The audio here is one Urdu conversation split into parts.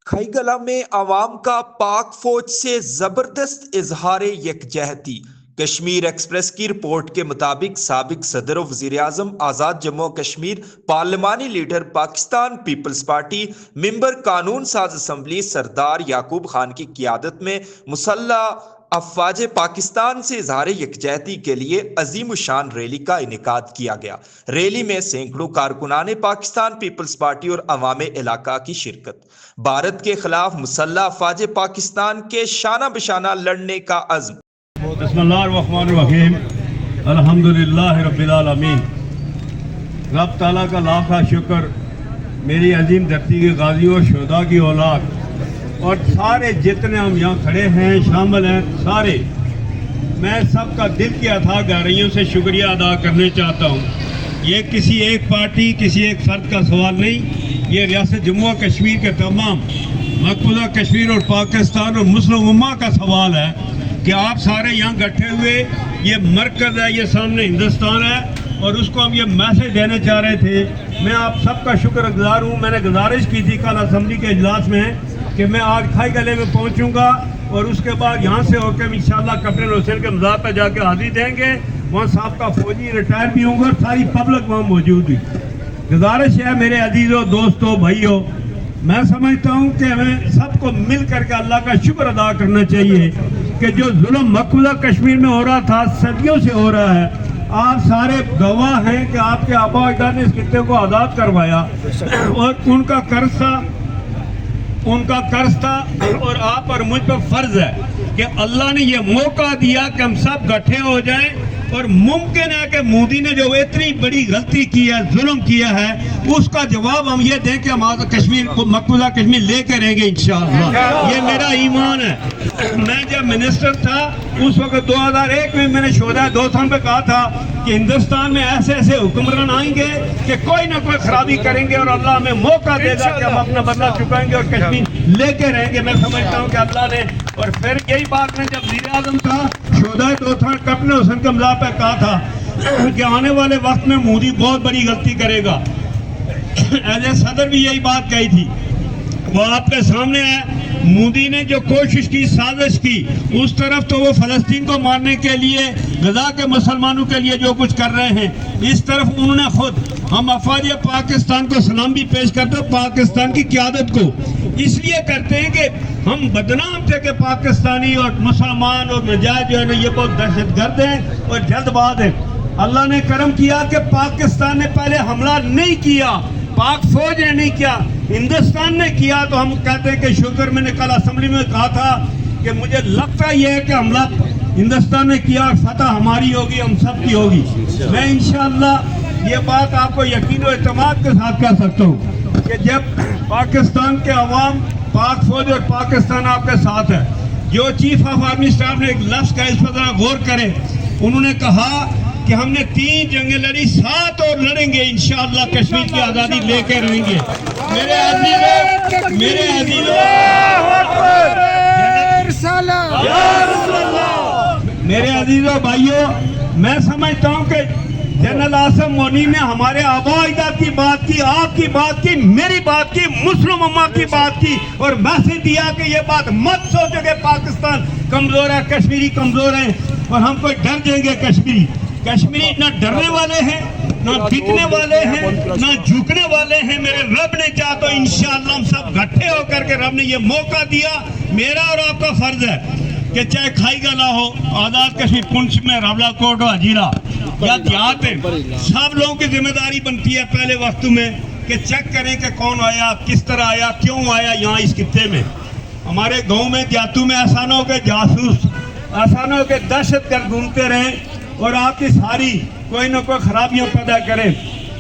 کھائیگلا میں عوام کا پاک فوج سے زبردست اظہار یکجہتی۔ کشمیر ایکسپریس کی رپورٹ کے مطابق سابق صدر و وزیر اعظم آزاد جموں و کشمیر پارلیمانی لیڈر پاکستان پیپلز پارٹی ممبر قانون ساز اسمبلی سردار یعقوب خان کی قیادت میں مسلح افواج پاکستان سے اظہار یکجہتی کے لیے عظیم الشان ریلی کا انعقاد کیا گیا۔ ریلی میں سینکڑوں کارکنان پاکستان پیپلز پارٹی اور عوام علاقہ کی شرکت۔ بھارت کے خلاف مسلح افواج پاکستان کے شانہ بشانہ لڑنے کا عزم۔ بسم اللہ الرحمن الرحیم، الحمدللہ رب العالمین۔ رب تعالیٰ کا لاکھا شکر، میری عظیم دھرتی کے غازیوں اور شہداء کی اولاد اور سارے جتنے ہم یہاں کھڑے ہیں شامل ہیں سارے، میں سب کا دل کی اتھاہ گہرائیوں سے شکریہ ادا کرنا چاہتا ہوں۔ یہ کسی ایک پارٹی کسی ایک فرد کا سوال نہیں، یہ ریاست جموں و کشمیر کے تمام مقبوضہ کشمیر اور پاکستان اور مسلم امہ کا سوال ہے کہ آپ سارے یہاں گٹھے ہوئے، یہ مرکز ہے، یہ سامنے ہندوستان ہے اور اس کو ہم یہ میسج دینا چاہ رہے تھے۔ میں آپ سب کا شکر گزار ہوں۔ میں نے گزارش کی تھی کل اسمبلی کے اجلاس میں کہ میں آج کھائی گلے میں پہنچوں گا اور اس کے بعد یہاں سے ہو کے انشاءاللہ کیپٹن حسین کے مزار پہ جا کے حاضری دیں گے۔ وہاں صاحب کا فوجی ریٹائر بھی ہوں گے اور ساری پبلک وہاں موجود ہوئی۔ گزارش ہے میرے عزیزوں، دوستوں، بھائیوں، میں سمجھتا ہوں کہ ہمیں سب کو مل کر کے اللہ کا شکر ادا کرنا چاہیے کہ جو ظلم مقبوضہ کشمیر میں ہو رہا تھا، صدیوں سے ہو رہا ہے، آپ سارے گواہ ہیں کہ آپ کے آبا و اجداد نے اس خطے کو آزاد کروایا اور ان کا قرض تھا اور آپ اور مجھ پر فرض ہے کہ اللہ نے یہ موقع دیا کہ ہم سب گٹھے ہو جائیں، اور ممکن ہے کہ مودی نے جو اتنی بڑی غلطی کی ہے، ظلم کیا ہے، اس کا جواب ہم یہ دیں کہ ہم کشمیر کو مقبوضہ کشمیر لے کے رہیں گے انشاءاللہ۔ یہ میرا ایمان ہے۔ میں جب منسٹر تھا اس وقت 2001 میں نے شہداء دوستان پہ کہا تھا کہ ہندوستان میں ایسے ایسے حکمران آئیں گے کہ کوئی نہ کوئی خرابی کریں گے اور اللہ ہمیں موقع دے گا کہ ہم اپنا بدلہ چکائیں گے اور کشمیر لے کے رہیں گے۔ میں سمجھتا ہوں کہ اللہ نے، اور پھر یہی بات میں جب وزیر اعظم تھا شہداء دوستان کیپٹن حسین کے مزار پہ کہا تھا کہ آنے والے وقت میں مودی بہت بڑی غلطی کرے گا۔ ایز اے صدر بھی یہی بات کہی تھی، وہ آپ کے سامنے ہے۔ مودی نے جو کوشش کی، سازش کی، اس طرف تو وہ فلسطین کو مارنے کے لیے، غزہ کے مسلمانوں کے لیے جو کچھ کر رہے ہیں، اس طرف انہوں نے خود، ہم افواج پاکستان کو سلام بھی پیش کرتے ہیں، پاکستان کی قیادت کو اس لیے کرتے ہیں کہ ہم بدنام تھے کہ پاکستانی اور مسلمان اور مجاہد جو ہے نا یہ بہت دہشت گرد ہیں اور جلد باز ہیں۔ اللہ نے کرم کیا کہ پاکستان نے پہلے حملہ نہیں کیا، پاک فوج نے نہیں کیا، ہندوستان نے کیا، تو ہم کہتے ہیں کہ شکر۔ میں نے کل اسمبلی میں کہا تھا کہ مجھے لگتا یہ ہے کہ حملہ ہندوستان نے کیا اور فتح ہماری ہوگی، ہم سب کی ہوگی۔ میں انشاءاللہ یہ بات آپ کو یقین و اعتماد کے ساتھ کہہ سکتا ہوں کہ جب پاکستان کے عوام، پاک فوج اور پاکستان آپ کے ساتھ ہے۔ جو چیف آف آرمی اسٹاف نے ایک لفظ کا، اس پر ذرا غور کریں، انہوں نے کہا کہ ہم نے 3 جنگیں لڑی، 7 اور لڑیں گے انشاءاللہ، کشمیر کی آزادی لے کے رہیں گے۔ میرے عزیزوں بھائیوں، میں سمجھتا ہوں کہ جنرل عاصم مونی نے ہمارے آبا و اجداد کی بات کی، آپ کی بات کی، میری بات کی، مسلم امہ کی بات کی، اور میسج دیا کہ یہ بات مت سوچو کہ پاکستان کمزور ہے، کشمیری کمزور ہیں اور ہم کوئی ڈر جائیں گے۔ کشمیری نہ ڈرنے والے ہیں، نہ بکنے والے ہیں، نہ جھکنے والے ہیں۔ میرے رب نے چاہا تو انشاءاللہ ہم سب گٹھے ہو کر کے، رب نے یہ موقع دیا۔ میرا اور آپ کا فرض ہے کہ چاہے کھائی گلا ہو، آزاد کشمیر، پنچ میں، راولہ کوٹ ہو، ہجیرہ یا دیہات میں، سب لوگوں کی ذمہ داری بنتی ہے پہلے وقت میں کہ چیک کریں کہ کون آیا، کس طرح آیا، کیوں آیا یہاں اس خطے میں۔ ہمارے گاؤں میں، دیہاتوں میں ایسا نہ ہو کہ جاسوس، ایسا نہ ہو کہ دہشت گرد گھومتے رہیں اور آپ کی ساری کوئی نہ کوئی خرابیاں پیدا کریں۔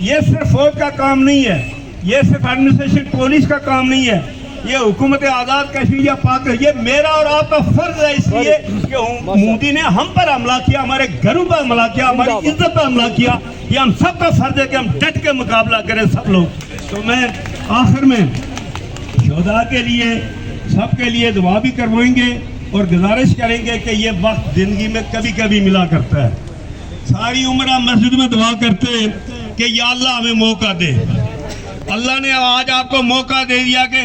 یہ صرف فوج کا کام نہیں ہے، یہ صرف ایڈمنسٹریشن پولیس کا کام نہیں ہے، یہ حکومت آزاد کشمیر یا پاک، یہ میرا اور آپ کا فرض ہے، اس لیے کہ مودی نے ہم پر حملہ کیا، ہمارے گھروں پر حملہ کیا، ہماری عزت پر حملہ کیا۔ یہ ہم سب کا فرض ہے کہ ہم ڈٹ کے مقابلہ کریں سب لوگ۔ تو میں آخر میں شہداء کے لیے، سب کے لیے دعا بھی کروائیں گے اور گزارش کریں گے کہ یہ وقت زندگی میں کبھی کبھی ملا کرتا ہے۔ ساری عمر ہم مسجد میں دعا کرتے ہیں کہ یا اللہ ہمیں موقع دے۔ اللہ نے آج آپ کو موقع دے دیا کہ